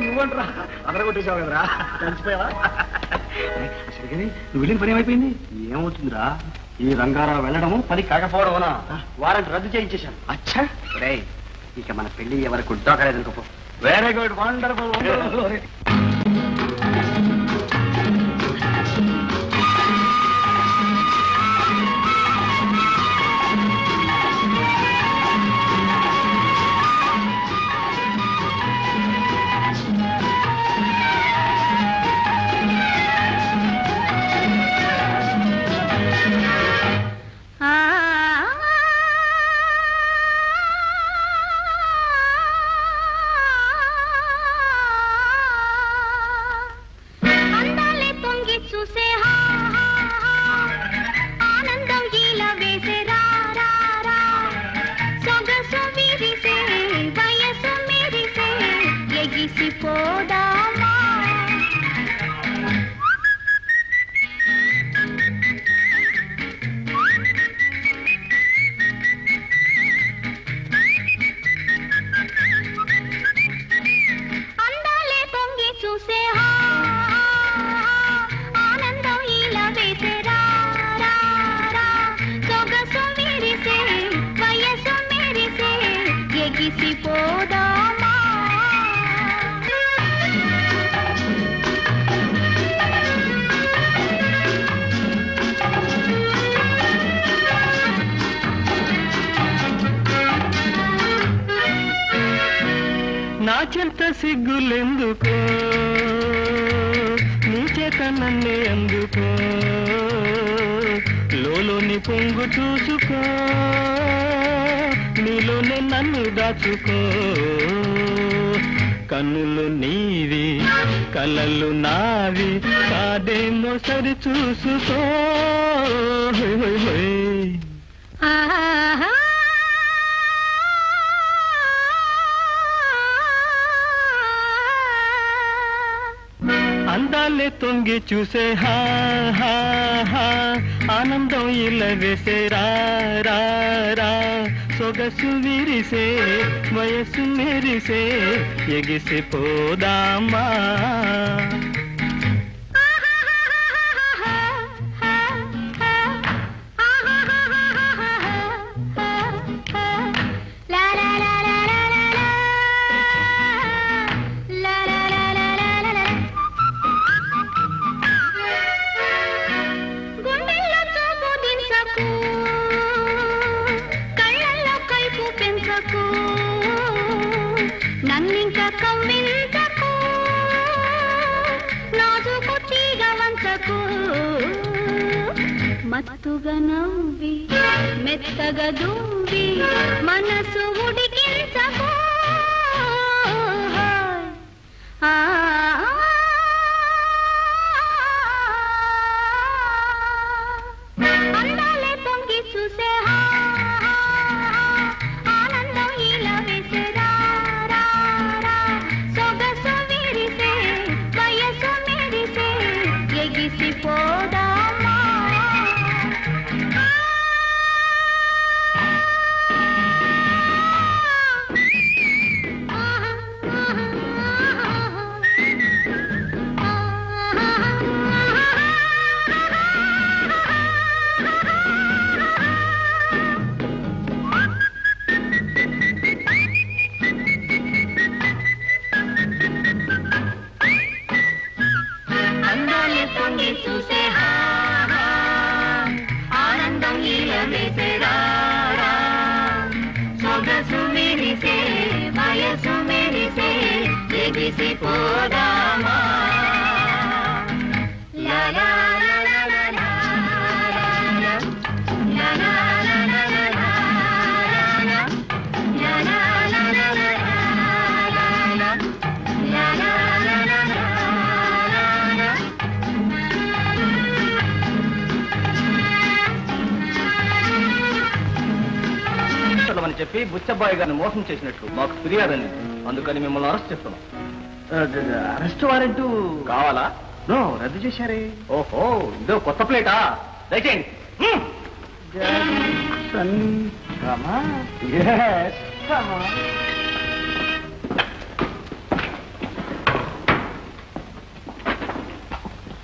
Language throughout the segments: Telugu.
నువ్వంటరా అందరూ కొట్టేసావు కదరా కలిసిపోయావా సరిగ్గా నువ్వు వెళ్ళిన పని ఏమైపోయింది ఏమవుతుందిరా ఈ రంగారావు వెళ్ళడము పని కాకపోవడమనా వారంటీ రద్దు చేయించేశాను అచ్చా రే ఇక మన పెళ్లి ఎవరికి ఉద్యోగలేదు అనుకోపో వెరీ గుడ్ వండర్ఫుల్ నాచెంత సిగ్గులెందుకో నీ చేత నన్నే అందుకో లోలోని పొంగు చూసుకో నీలోనే నన్ను దాచుకో కన్నులు నీవి కలలు నావి కాదేమో సరి చూసుకో అందాలే తొంగి చూసే హా హా హా ఆనందం ఇలా వేసే రా రా రా సొగసు విరిసే వయసు మెరిసే ఎగిసిపోదామా నన్నింక కవ్వించకు నాజుకు తీగవంచకు మత్తుగా నవ్వి మెత్తగా దూవి మనసు ఉడికించకు అందాలే పొంగి చూసే ఆనందం ఇలా వేసే సొగసు విరిసే వయసు మెరిసే ఎగిసిపోదామా చూసే ఆనందం ఇలా వేసే సొగసు మెరిసే వయసు మెరిసే ఎగిసిపోదామా లాలా అని చెప్పి బుచ్చబ్బాయి గారిని మోసం చేసినట్లు మాకు ఫిర్యాదండి అందుకని మిమ్మల్ని అరెస్ట్ చేస్తున్నాం అరెస్ట్ వారెంట్ కావాలా నో రద్దు చేశారే ఓహో ఇదో కొత్త ప్లేటా దయచేయండి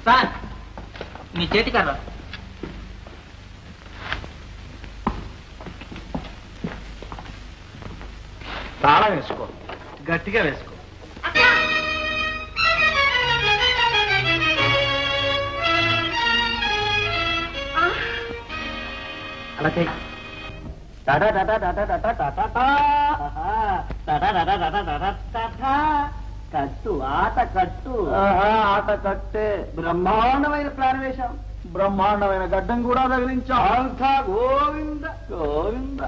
సార్ మీ చేతికర్ర. తాళం వేసుకో, గట్టిగా వేసుకో. అలా చెయ్యి. కట్టు ఆట కట్టు. ఆట కట్టే. బ్రహ్మాండమైన ప్లాన్ వేశాం, బ్రహ్మాండమైన గడ్డం కూడా తగిలించాం. అంతా గోవింద గోవింద.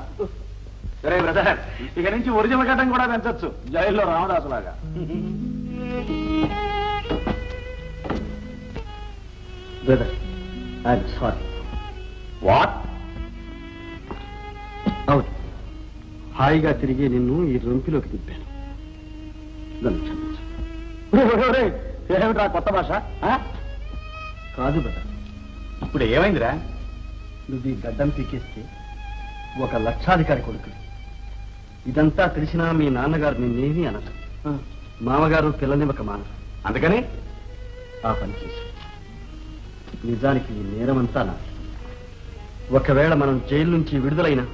సరే బ్రదర్, ఇక నుంచి ఒరిజినల్ గడ్డం కూడా పెంచొచ్చు, జైల్లో రామదాసులాగా. Brother I'm sorry. వాట్? అవును, హాయిగా తిరిగి నిన్ను ఈ రొంపిలోకి తిప్పాను. నన్ను క్షమించు. ఏమిట్రా కొత్త భాష? కాదు బ్రదర్, ఇప్పుడు ఏమైందిరా? నువ్వు ఈ గడ్డం పీకేస్తే ఒక లక్షాధికారి కొడుకు. ఇదంతా తెలిసినా మీ నాన్నగారు నిన్నేమీ అనరు, మామగారు పిల్లనివ్వక మానరు. అందుకని ఆ పని చేసి నిజానికి ఈ నేరమంతా నాది. ఒకవేళ మనం జైలు నుంచి విడుదలైనా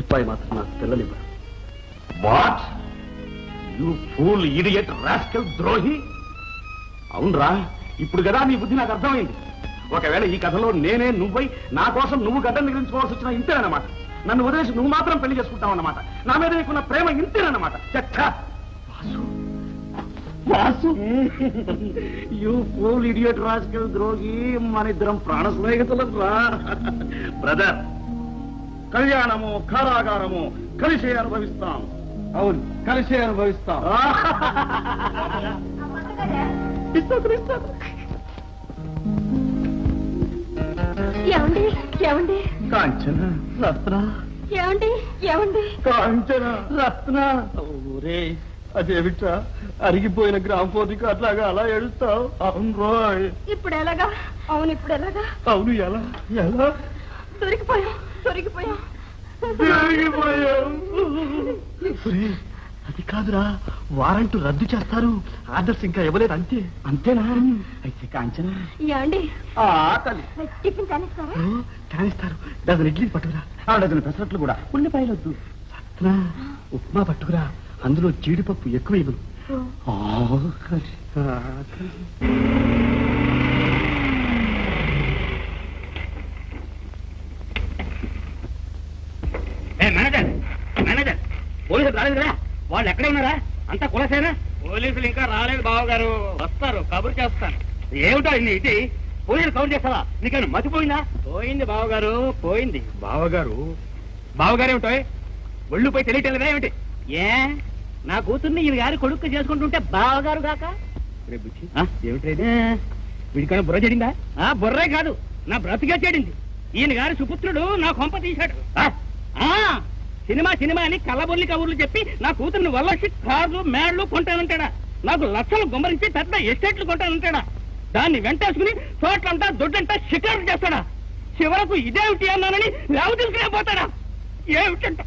ఉపాయి మాత్రం నాకు పిల్లనివ్వరు. What you fool idiot rascal ద్రోహి. అవునరా, ఇప్పుడు కదా నీ బుద్ధి నాకు అర్థమైంది. ఒకవేళ ఈ కథలో నేనే నువ్వై నా కోసం నువ్వు గడ్డం నిగ్రహించుకోవాల్సి వచ్చిన ఇంతేనమాట. నన్ను వదిలేసి నువ్వు మాత్రం పెళ్లి చేసుకుంటావు అన్నమాట. నా మీద నీకున్న ప్రేమ ఇంతేనన్నమాట. యూ ఫూల్ ఇడియట్ రాస్కల్ ద్రోహి. మన ఇద్దరం ప్రాణ స్నేహితులం రా. బ్రదర్, కళ్యాణము కారాగారము కలిసే అనుభవిస్తాం. అవును, కలిసే అనుభవిస్తాం. ఏమండి ఏమండి కాంచన రత్న. ఏమండి ఏమండి కాంచన రత్న. ఊరే అదేమిట్రా, అరిగిపోయిన గ్రామఫోన్ అట్లాగా అలా ఏడుస్తావు? అవును రోయ్. ఇప్పుడు ఎలాగా? అవును ఇప్పుడు ఎలాగా? అవును ఎలా ఎలా? దొరికిపోయాం దొరికిపోయాం దొరికిపోయాం. అది కాదురా, వారంటూ రద్దు చేస్తారు. ఆర్డర్స్ ఇంకా ఇవ్వలేదు. అంతే. అంతేనా? అయితే కాంచన ఏమండి ఆకలి. టిఫిన్ కానిస్తారా? కానిస్తారు. డజన్ ఇడ్లీ పట్టుకురా, డజన్ పెసరట్లు కూడా. ఉల్లిపాయలొద్దు. రత్న, ఉప్మా పట్టుకురా, అందులో జీడిపప్పు ఎక్కువ ఇవ్వను. మేనేజర్ మేనేజర్, పోలీసులు రాలేదు కదా? వాళ్ళు ఎక్కడే ఉన్నారా? అంతా కులసేనా? పోలీసులు ఇంకా రాలేదు బావగారు, వస్తారు, కబురు చేస్తాను. ఏమిటో ఇది? పోలీసులు కబురు చేస్తావా? నీకేమైనా మతిపోయిందా? పోయింది బావగారు, పోయింది. బావగారు బావగారు ఏమిటో ఒళ్ళు పోయి తెలియటం లేదా ఏమిటి? ఏ నా కూతుర్ని ఈయన గారి కొడుకు చేసుకుంటుంటే బావగారు కాక ఏమిటి? వీడికైనా బుర్ర చెడిందా? బుర్రే కాదు, నా బ్రతిగా చెడింది. ఈయన గారి సుపుత్రుడు నా కొంప తీశాడు. సినిమా సినిమా అని కళ్ళబొల్లి కబుర్లు చెప్పి నా కూతుర్ని వల్లసి కార్లు మేళ్లు కొంటానంటాడా? నాకు లక్షలు గుమ్మరించి పెద్ద ఎస్టేట్లు కొంటానంటాడా? దాన్ని వెంటేసుకుని చోట్లంటా దొడ్డంటా షికారు చేస్తాడా? చివరకు ఇదేమిటి అన్నానని లేవు తీసుకునే పోతాడా? ఏమిటంట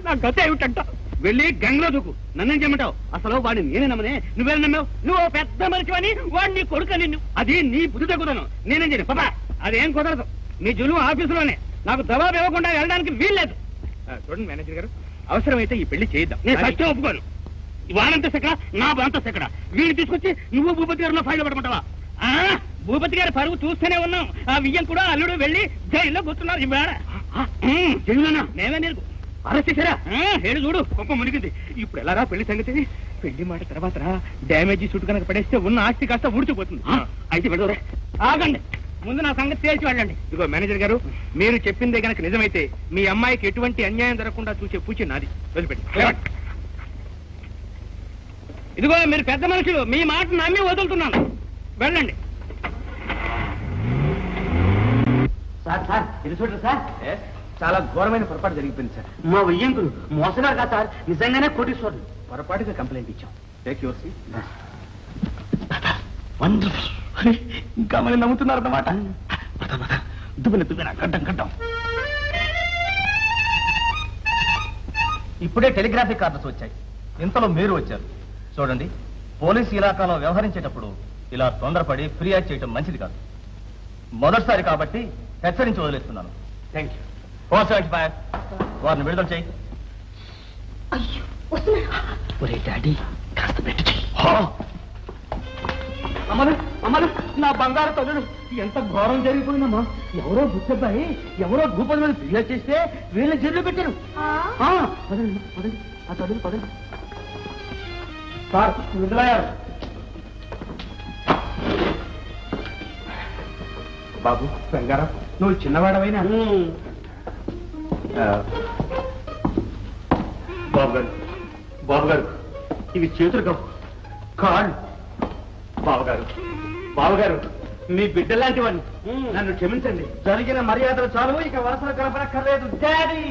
నా గత ఏమిటంట? వెళ్ళి గంగలో దూకు. నన్నేం చేయమంటావు? అసలు వాడిని నేనే నమ్మనే, నువ్వే నమ్మావు. నువ్వు పెద్ద మనిషి అని వాడిని కొడుకు నిన్ను. అది నీ బుద్ధి తగ్గుతాను. నేనేం చేయను పాపా. అదేం కుదరదు. మీ జులు ఆఫీసులోనే. నాకు జవాబు ఇవ్వకుండా వెళ్ళడానికి వీల్లేదు. చూడండి మేనేజర్ గారు, అవసరమైతే ఈ పెళ్లి చేద్దాం. నేను ఫస్ట్ ఒప్పుకోను. వారంత సెక్కడ, నా బాంత సెక్కడ. వీడిని తీసుకొచ్చి నువ్వు భూపతి గారిలో ఫైల్ పడమంటావా? భూపతి గారి పరువు చూస్తూనే ఉన్నాం. ఆ వియ్యం కూడా అల్లుడు వెళ్ళి జైల్లో కూర్చున్నారు. ఇవాళ జైలున్నా నేనే నీకు అరెస్ట్ చేశారా? హేడు చూడు, గొప్ప మునిగింది. ఇప్పుడు ఎలారా పెళ్లి సంగతి? పెళ్లి మాట తర్వాత డ్యామేజీ చుట్టు కనుక పడేస్తే ఉన్న ఆస్తి కాస్త ఊడ్చిపోతుంది. అయితే వెళ్ళరా, ఆగండి. ముందు నా సంగతి తేల్చి వెళ్ళండి. ఇదిగో మేనేజర్ గారు, మీరు చెప్పిందే కనుక నిజమైతే మీ అమ్మాయికి ఎటువంటి అన్యాయం జరగకుండా చూసే పూచి నాది. వదిలిపెట్టి. ఇదిగో మీరు పెద్ద మనుషులు, మీ మాట నమ్మి వదులుతున్నాను. వెళ్ళండి. సార్ సార్, ఇది చూడండి సార్, చాలా ఘోరమైన పొరపాటు జరిగిపోయింది సార్. మా వెయ్యంకులు మోసగారు కాదు సార్, నిజంగానే కోటీశ్వరుడు. పొరపాటుగా కంప్లైంట్ ఇచ్చాం. Take your seat. వండర్ఫుల్. ఇంకా మరి నమ్ముతున్నారన్నమాట. గడ్డం గడ్డం. ఇప్పుడే టెలిగ్రాఫిక్ ఆర్డర్స్ వచ్చాయి. ఇంతలో మీరు వచ్చారు. చూడండి, పోలీసు ఇలాకాలో వ్యవహరించేటప్పుడు ఇలా తొందరపడి ఫిర్యాదు చేయటం మంచిది కాదు. మొదటిసారి కాబట్టి హెచ్చరించి వదిలేస్తున్నాను. Thank you. వారిని విడుదల చేయి. అయ్యో వస్తున్నా. ఒరే డాడీ, కాస్త పెట్టి చెయ్యి. అమ్మలు అమ్మలు, నా బంగారు తల్లులు, ఎంత ఘోరం జరిగిపోయిందమ్మా. ఎవరో బుచ్చబ్బాయి ఎవరో భూపతి మీద ఫిర్యాదు చేస్తే వీళ్ళ జైల్లో పెట్టారు. పదండి పదండి, ఆ తల్లులు పదండి. సార్ విడుదలయ్యారు. బాబు బంగారం, నువ్వు చిన్నవాడవైనా బాబు గారు, బాబు గారు, ఇవి చేతులు కావు, కాళ్ళు. బావగారు, బావగారు, మీ బిడ్డ లాంటి వాడిని, నన్ను క్షమించండి. జరిగిన మర్యాదలు చాలు, ఇక వరుసలు కలపనక్కర్లేదు. డాడీ,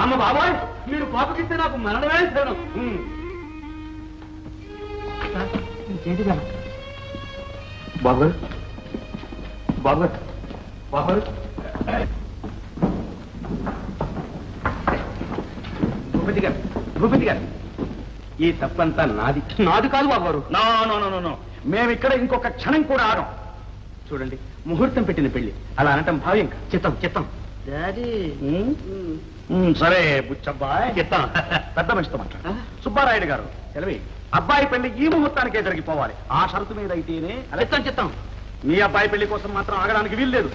అమ్మ బాబాయ్, మీరు పాపకిస్తే నాకు మరణమే శరణం. బాబుగారు, బాబుగారు, బాబుగారు, భూపతి గారు, భూపతి గారు, ఈ తప్పంతా నాది. నాది కాదు బాబుగారు. నో నో నో నో, మేమిక్కడ ఇంకొక క్షణం కూడా ఆడం. చూడండి, ముహూర్తం పెట్టిన పెళ్లి, అలా అనటం భావ్యం. చిత్తం చిత్తం. సరే బుచ్చబ్బాయ్, చిత్తం. పెద్ద మనిషితో మాట్లాడు. సుబ్బారాయుడు గారు, సెలవి. అబ్బాయి పెళ్లి ఈ ముహూర్తానికే జరిగిపోవాలి. ఆ షరతు మీద అయితేనే. చిత్తం చిత్తం. మీ అబ్బాయి పెళ్లి కోసం మాత్రం ఆగడానికి వీల్లేదు.